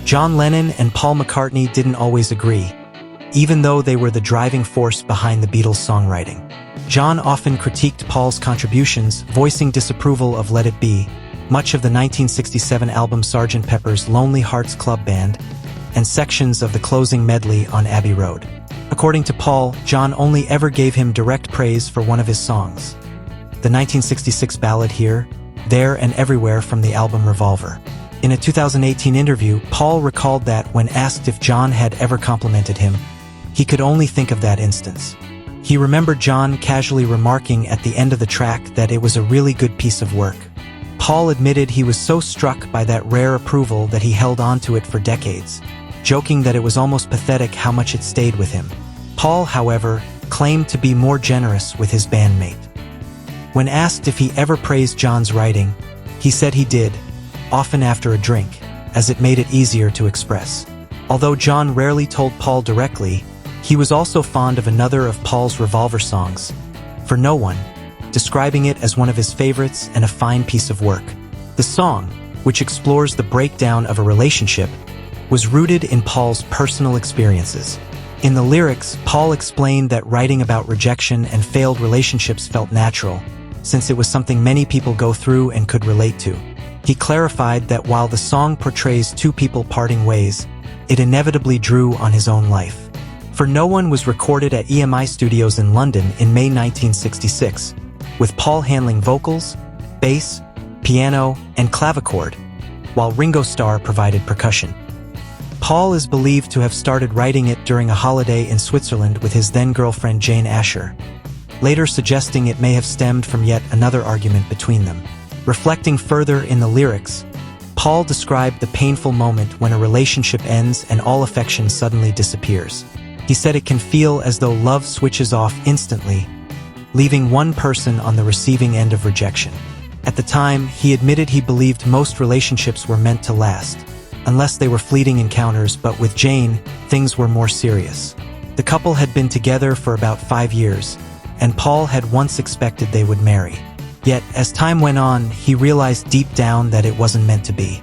John Lennon and Paul McCartney didn't always agree, even though they were the driving force behind the Beatles' songwriting. John often critiqued Paul's contributions, voicing disapproval of Let It Be, much of the 1967 album Sgt. Pepper's Lonely Hearts Club Band, and sections of the closing medley on Abbey Road. According to Paul, John only ever gave him direct praise for one of his songs, the 1966 ballad Here, There and Everywhere from the album Revolver. In a 2018 interview, Paul recalled that when asked if John had ever complimented him, he could only think of that instance. He remembered John casually remarking at the end of the track that it was a really good piece of work. Paul admitted he was so struck by that rare approval that he held on to it for decades, joking that it was almost pathetic how much it stayed with him. Paul, however, claimed to be more generous with his bandmate. When asked if he ever praised John's writing, he said he did, often after a drink, as it made it easier to express. Although John rarely told Paul directly, he was also fond of another of Paul's Revolver songs, For No One, describing it as one of his favorites and a fine piece of work. The song, which explores the breakdown of a relationship, was rooted in Paul's personal experiences. In the lyrics, Paul explained that writing about rejection and failed relationships felt natural, since it was something many people go through and could relate to. He clarified that while the song portrays two people parting ways, it inevitably drew on his own life. For No One was recorded at EMI Studios in London in May 1966, with Paul handling vocals, bass, piano, and clavichord, while Ringo Starr provided percussion. Paul is believed to have started writing it during a holiday in Switzerland with his then-girlfriend Jane Asher, later suggesting it may have stemmed from yet another argument between them. Reflecting further in the lyrics, Paul described the painful moment when a relationship ends and all affection suddenly disappears. He said it can feel as though love switches off instantly, leaving one person on the receiving end of rejection. At the time, he admitted he believed most relationships were meant to last, unless they were fleeting encounters, but with Jane, things were more serious. The couple had been together for about 5 years, and Paul had once expected they would marry. Yet, as time went on, he realized deep down that it wasn't meant to be.